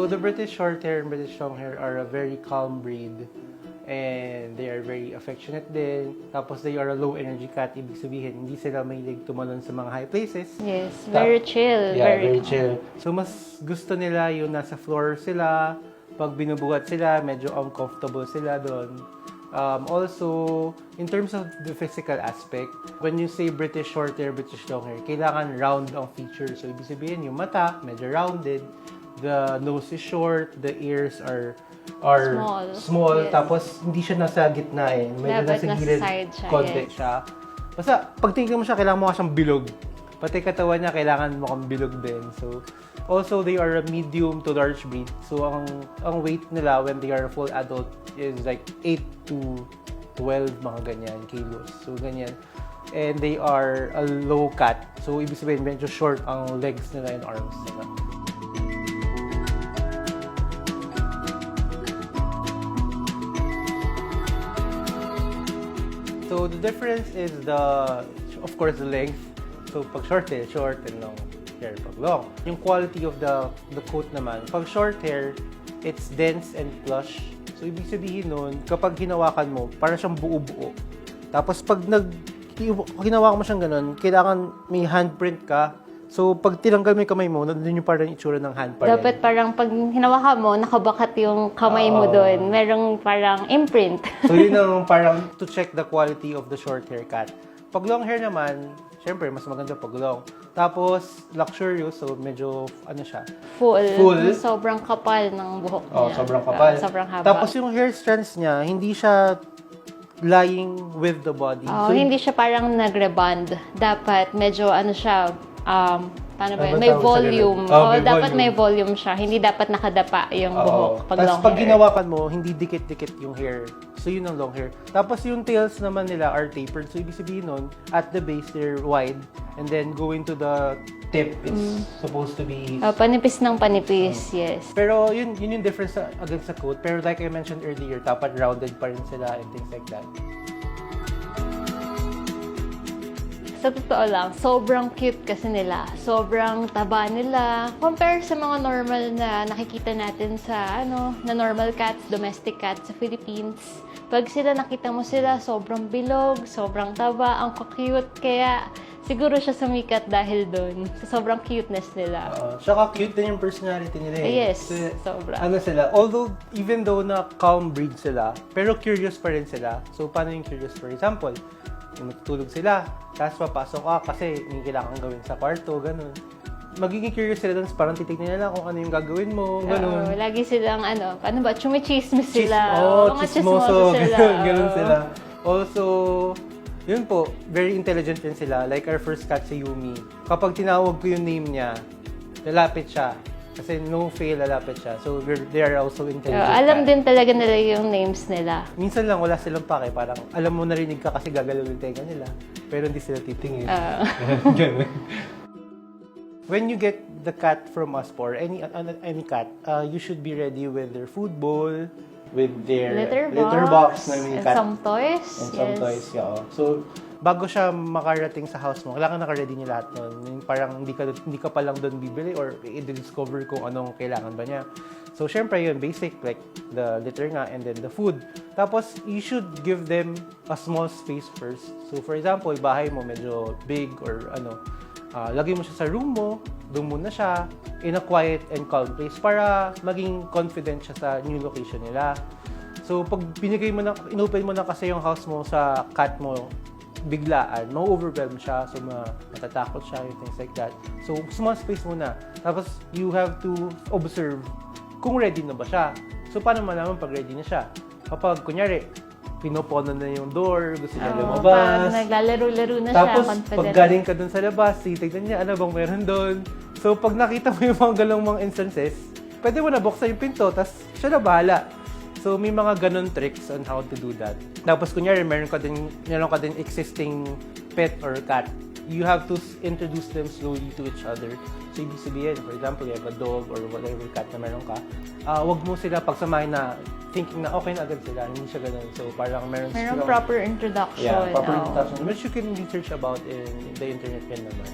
So the British Shorthair and British Longhair are a very calm breed. And they are very affectionate din. Tapos they are a low energy cat. Ibig sabihin, hindi sila mahilig tumalon sa mga high places. Yes, very chill. Yeah, very chill. So mas gusto nila yung nasa floor sila. Pag binubuhat sila, medyo uncomfortable sila doon. Also, in terms of the physical aspect, when you say British Shorthair, British Longhair, kailangan round ang features. So ibig sabihin, yung mata, medyo rounded. The nose is short, the ears are small. Yes. Tapos hindi siya nasa gitna eh. Medyo Dapat nasa gilid side siya, konti yes. siya. Basta pag tingnan mo siya, kailangan mo siyang bilog. Pati katawan niya, kailangan mo kang bilog din. So also they are a medium to large breed. So ang weight nila when they are full adult is like 8 to 12 mga ganyan kilos. So ganyan. And they are a low cat. So ibig sabihin medyo short ang legs nila and arms nila. So the difference is of course, the length. So pag short hair, short, and long hair pag long. Yung quality of the coat naman, pag short hair, it's dense and plush. So ibig sabihin nun, kapag hinawakan mo, parang siyang buo-buo. Tapos pag hinawakan mo siyang ganun, kailangan may handprint ka. So pag tinanggal mo yung kamay mo, nandun yung parang itsura ng hand pa rin. Dapat parang pag hinawakan mo, nakabakat yung kamay mo doon. Merong parang imprint. So yun ang parang to check the quality of the short hair cat. Pag long hair naman, syempre mas maganda pag long. Tapos luxurious, so medyo ano siya? Full. Sobrang kapal ng buhok niya. Oh, sobrang kapal. Sobrang haba. Tapos yung hair strands niya, hindi siya lying with the body. Oh, So, hindi siya parang nagre-bond. Dapat medyo ano siya, paano ba yun? Ano May tawag sa volume. ganun? Oh, may dapat volume. may volume siya. Hindi dapat nakadapa yung buhok pag Tapos long pag hair. ginawakan mo, hindi dikit-dikit yung hair. So yun ang long hair. Tapos yung tails naman nila are tapered. So ibig sabihin nun, at the base, they're wide. And then going to the tip, it's supposed to be... Panipis ng panipis, yes. Pero yun yung difference against sa coat. Pero like I mentioned earlier, dapat rounded pa rin sila and things like that. Sa totoo lang, sobrang cute kasi nila. Sobrang taba nila. Compare sa mga normal na nakikita natin sa na normal cats, domestic cats sa Philippines. Pag nakita mo sila, sobrang bilog, sobrang taba, ang cute. Kaya siguro siya sumikat dahil doon. Sa sobrang cuteness nila. Tsaka cute din yung personality nila eh. Yes, Kasi, sobra. Ano sila, although even though na calm breed sila, pero curious pa rin sila. So paano yung curious? For example, yung matutulog sila, tapos papasok ka kasi yung kailangan gawin sa kwarto, ganun. Magiging curious sila doon, parang titignan nila kung ano yung gagawin mo, ganun. Lagi silang paano ba, chumichismis sila. Mga chismoso, sila. ganun sila. Also, yun po, very intelligent din sila. Like our first cat, si Yumi. Kapag tinawag ko yung name niya, lalapit siya. Kasi no fail, lalapit siya. So, they are also intelligent. Alam din talaga nila yung names nila. Minsan lang, wala silang pake. Parang, alam mo narinig ka kasi gagalawin yung tenga nila. Pero hindi sila titingin. Ganun. When you get the cat from us for any cat, you should be ready with their food bowl, with their litter box na may and cat. some toys. And some toys, yeah. So, bago siya makarating sa house mo, kailangan naka-ready niya lahat nun. Yung parang hindi ka pa lang doon bibili or i-discover kung anong kailangan ba niya. So, syempre yun, basic, like the litter nga and then the food. Tapos, you should give them a small space first. So, for example, bahay mo medyo big or lagay mo siya sa room mo, doon muna siya, in a quiet and calm place para maging confident siya sa new location nila. So, pag inopen mo na kasi yung house mo sa cat mo, biglaan, ma-overwhelm siya, so matatakot siya, and things like that. So, small space muna. Tapos, you have to observe kung ready na ba siya. So, paano malaman pag ready na siya? Kapag, kunyari, pinopono na yung door, gusto niya lumabas. Pag naglalaro-laro na Tapos, siya, confident. pag galing ka dun sa labas, titignan niya, ano bang meron doon. So, pag nakita mo yung mga galong mga instances, pwede mo na buksan yung pinto, tapos siya na bahala. So, may mga ganun tricks on how to do that. Tapos, kunyari, meron ka din existing pet or cat. You have to introduce them slowly to each other. So, ibig sabihin, for example, you have a dog or whatever cat na meron ka, wag mo sila pagsamahin na thinking na okay na agad sila. Hindi siya ganun. So, parang meron proper introduction. Yeah, proper introduction. Which you can research about in the internet din naman.